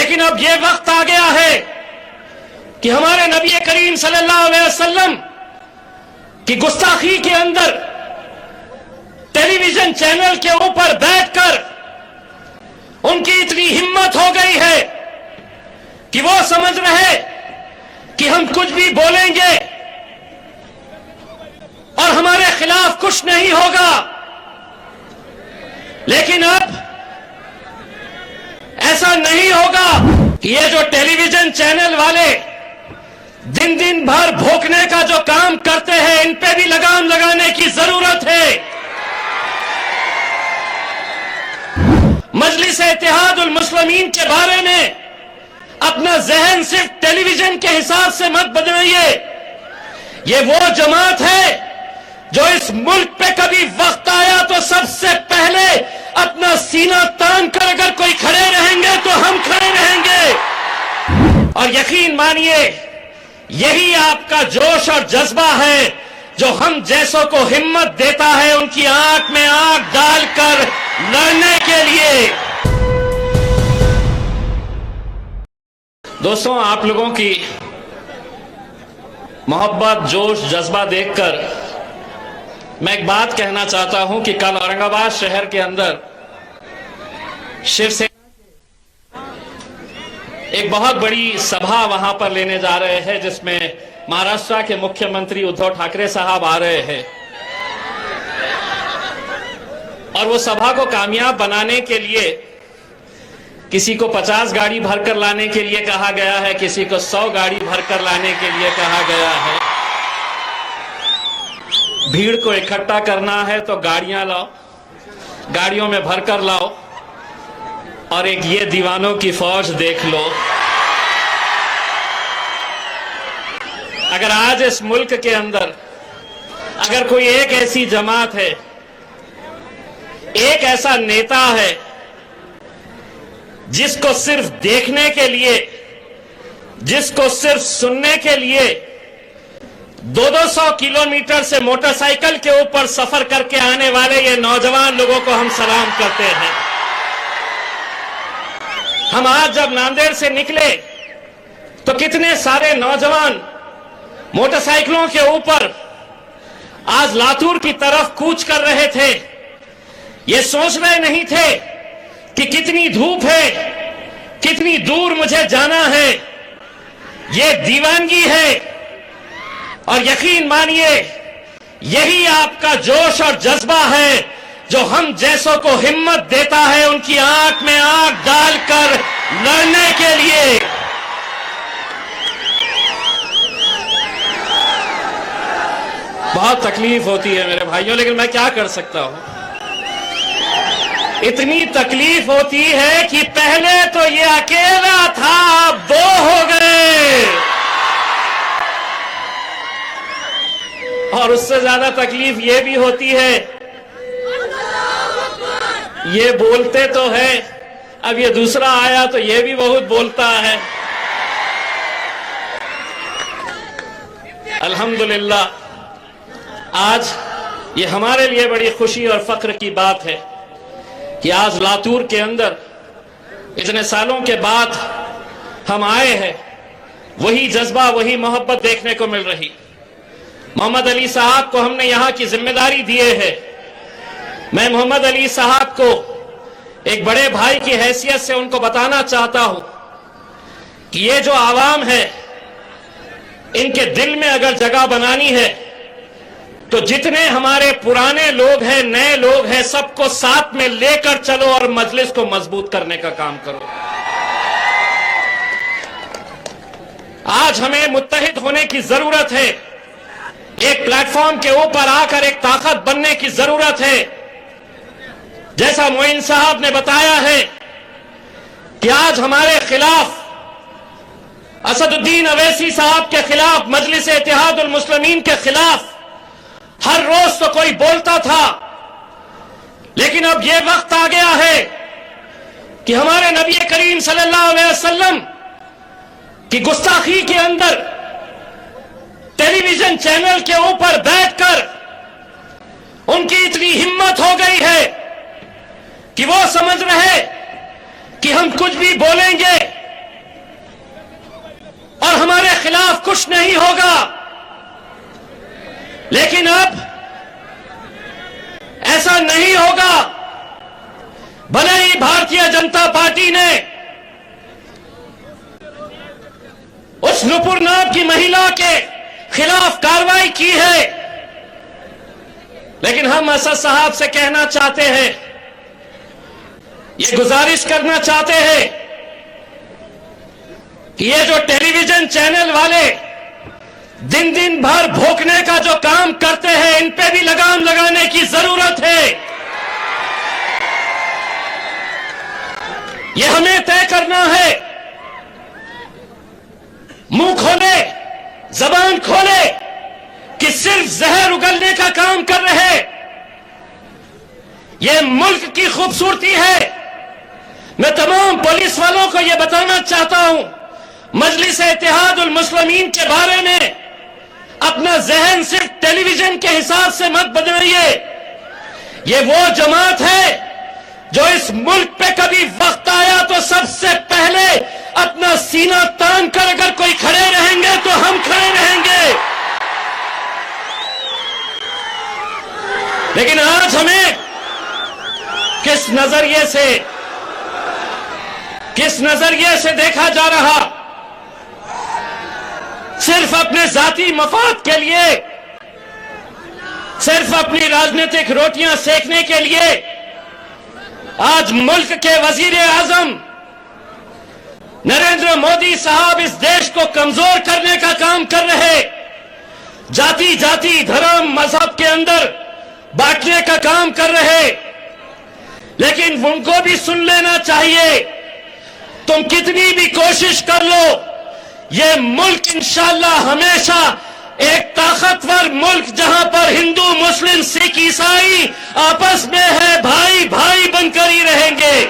लेकिन अब यह वक्त आ गया है कि हमारे नबी करीम सल्लल्लाहु अलैहि वसल्लम की गुस्ताखी के अंदर टेलीविजन चैनल के ऊपर बैठकर उनकी इतनी हिम्मत हो गई है कि वो समझ रहे कि हम कुछ भी बोलेंगे और हमारे खिलाफ कुछ नहीं होगा। लेकिन अब ऐसा नहीं होगा कि ये जो टेलीविजन चैनल वाले दिन दिन भर भोंकने का जो काम करते हैं, इन पे भी लगाम लगाने की जरूरत है। मजलिस इत्तेहादुल मुस्लिमीन के बारे में अपना जहन सिर्फ टेलीविजन के हिसाब से मत बनाइए। ये वो जमात है जो इस मुल्क पे कभी वक्त आया तो सबसे पहले अपना सीना तान कर अगर कोई खड़े रहेंगे तो हम खड़े रहेंगे। और यकीन मानिए, यही आपका जोश और जज्बा है जो हम जैसों को हिम्मत देता है उनकी आंख में आंख डालकर लड़ने के लिए। दोस्तों, आप लोगों की मोहब्बत, जोश, जज्बा देखकर मैं एक बात कहना चाहता हूं कि कल औरंगाबाद शहर के अंदर शिवसेना एक बहुत बड़ी सभा वहां पर लेने जा रहे हैं, जिसमें महाराष्ट्र के मुख्यमंत्री उद्धव ठाकरे साहब आ रहे हैं। और वो सभा को कामयाब बनाने के लिए किसी को 50 गाड़ी भरकर लाने के लिए कहा गया है, किसी को 100 गाड़ी भरकर लाने के लिए कहा गया है। भीड़ को इकट्ठा करना है तो गाड़ियां लाओ, गाड़ियों में भरकर लाओ, और एक ये दीवानों की फौज देख लो। अगर आज इस मुल्क के अंदर अगर कोई एक ऐसी जमात है, एक ऐसा नेता है जिसको सिर्फ देखने के लिए, जिसको सिर्फ सुनने के लिए 200 किलोमीटर से मोटरसाइकिल के ऊपर सफर करके आने वाले ये नौजवान लोगों को हम सलाम करते हैं। हम आज जब नांदेड़ से निकले तो कितने सारे नौजवान मोटरसाइकिलों के ऊपर आज लातूर की तरफ कूच कर रहे थे। ये सोच रहे नहीं थे कि कितनी धूप है, कितनी दूर मुझे जाना है। ये दीवानगी है। और यकीन मानिए, यही आपका जोश और जज्बा है जो हम जैसों को हिम्मत देता है उनकी आंख में आंख डालकर लड़ने के लिए। बहुत तकलीफ होती है मेरे भाइयों, लेकिन मैं क्या कर सकता हूं। इतनी तकलीफ होती है कि पहले तो ये अकेला था, अब 2 हो गए। और उससे ज्यादा तकलीफ ये भी होती है, ये बोलते तो है, अब ये दूसरा आया तो ये भी बहुत बोलता है। अल्हम्दुलिल्लाह, आज ये हमारे लिए बड़ी खुशी और फख्र की बात है कि आज लातूर के अंदर इतने सालों के बाद हम आए हैं। वही जज्बा, वही मोहब्बत देखने को मिल रही। मोहम्मद अली साहब को हमने यहां की जिम्मेदारी दिए है। मैं मोहम्मद अली साहब को एक बड़े भाई की हैसियत से उनको बताना चाहता हूं कि ये जो आवाम है, इनके दिल में अगर जगह बनानी है तो जितने हमारे पुराने लोग हैं, नए लोग हैं, सबको साथ में लेकर चलो और मजलिस को मजबूत करने का काम करो। आज हमें मुत्तहिद होने की जरूरत है। एक प्लेटफॉर्म के ऊपर आकर एक ताकत बनने की जरूरत है। जैसा मोइन साहब ने बताया है कि आज हमारे खिलाफ, असदुद्दीन अवैसी साहब के खिलाफ, मजलिस इत्तेहादुल मुस्लिमीन के खिलाफ हर रोज तो कोई बोलता था, लेकिन अब यह वक्त आ गया है कि हमारे नबी करीम सल्लल्लाहु अलैहि वसल्लम की गुस्ताखी के अंदर टेलीविजन चैनल के ऊपर बैठकर उनकी इतनी हिम्मत हो गई है कि वो समझ रहे कि हम कुछ भी बोलेंगे खिलाफ कुछ नहीं होगा। लेकिन अब ऐसा नहीं होगा। भले ही भारतीय जनता पार्टी ने उस नुपुर नाम की महिला के खिलाफ कार्रवाई की है, लेकिन हम असद साहब से कहना चाहते हैं, ये गुजारिश करना चाहते हैं कि ये जो टेलीविजन चैनल वाले दिन दिन भर भोंकने का जो काम करते हैं, इन पे भी लगाम लगाने की जरूरत है। ये हमें तय करना है। मुंह खोले, जबान खोले कि सिर्फ जहर उगलने का काम कर रहे। ये मुल्क की खूबसूरती है। मैं तमाम पुलिस वालों को यह बताना चाहता हूं, मजलिस इत्तेहादुल मुस्लिमीन के बारे में अपना जहन सिर्फ टेलीविजन के हिसाब से मत बनाइए। ये वो जमात है जो इस मुल्क पे कभी वक्त आया तो सबसे पहले अपना सीना तान कर अगर कोई खड़े रहेंगे तो हम खड़े रहेंगे। लेकिन आज हमें किस नजरिए से देखा जा रहा, सिर्फ अपने जाती मफाद के लिए, सिर्फ अपनी राजनीतिक रोटियां सेकने के लिए आज मुल्क के वजीर आजम नरेंद्र मोदी साहब इस देश को कमजोर करने का काम कर रहे, जाति जाति धर्म मजहब के अंदर बांटने का काम कर रहे। लेकिन उनको भी सुन लेना चाहिए, तुम कितनी भी कोशिश कर लो, ये मुल्क इंशाअल्लाह हमेशा एक ताकतवर मुल्क, जहां पर हिंदू मुस्लिम सिख ईसाई आपस में है, भाई भाई बनकर ही रहेंगे।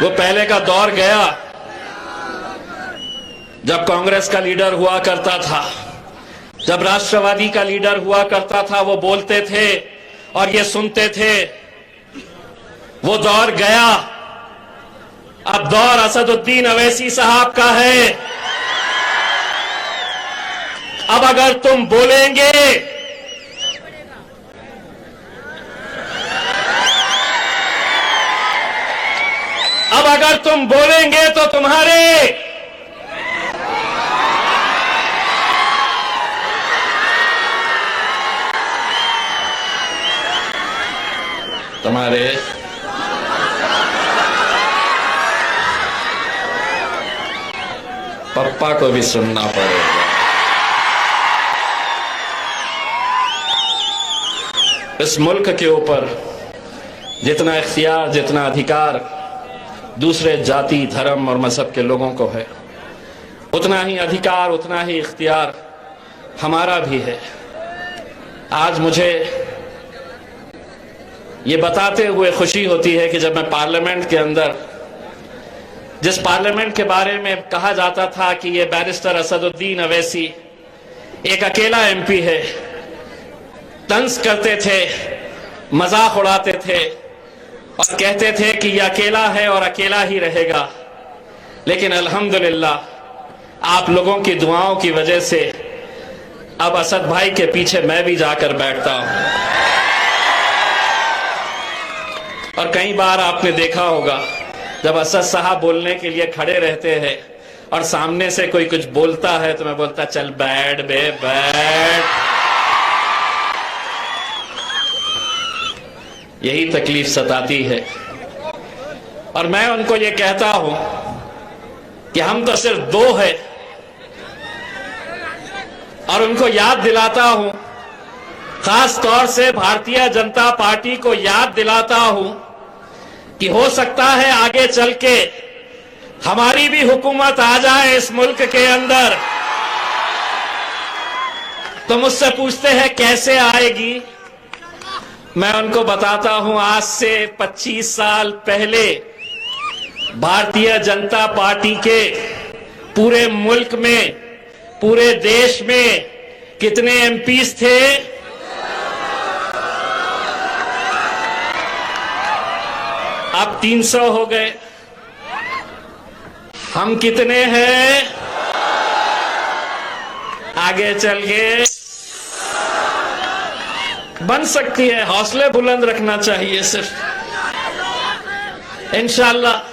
वो पहले का दौर गया जब कांग्रेस का लीडर हुआ करता था, जब राष्ट्रवादी का लीडर हुआ करता था, वो बोलते थे और ये सुनते थे। वो दौर गया। अब दौर असदुद्दीन अवैसी साहब का है। अब अगर तुम बोलेंगे, अब अगर तुम बोलेंगे तो तुम्हारे पप्पा को भी सुनना पड़ेगा। इस मुल्क के ऊपर जितना इख्तियार, जितना अधिकार दूसरे जाति धर्म और मजहब के लोगों को है, उतना ही अधिकार, उतना ही इख्तियार हमारा भी है। आज मुझे ये बताते हुए खुशी होती है कि जब मैं पार्लियामेंट के अंदर, जिस पार्लियामेंट के बारे में कहा जाता था कि ये बैरिस्टर असदुद्दीन अवैसी एक अकेला एमपी है, तंज करते थे, मजाक उड़ाते थे और कहते थे कि ये अकेला है और अकेला ही रहेगा। लेकिन अल्हम्दुलिल्लाह आप लोगों की दुआओं की वजह से अब असद भाई के पीछे मैं भी जाकर बैठता हूं। और कई बार आपने देखा होगा जब असद साहब बोलने के लिए खड़े रहते हैं और सामने से कोई कुछ बोलता है तो मैं बोलता, चल बैठ बे बैठ। यही तकलीफ सताती है। और मैं उनको ये कहता हूं कि हम तो सिर्फ दो हैं, और उनको याद दिलाता हूं, खास तौर से भारतीय जनता पार्टी को याद दिलाता हूं कि हो सकता है आगे चल के हमारी भी हुकूमत आ जाए इस मुल्क के अंदर। तो मुझसे पूछते हैं कैसे आएगी। मैं उनको बताता हूं, आज से 25 साल पहले भारतीय जनता पार्टी के पूरे मुल्क में, पूरे देश में कितने एमपीज थे? अब 300 हो गए। हम कितने हैं, आगे चल के बन सकती है। हौसले बुलंद रखना चाहिए सिर्फ। इंशाअल्लाह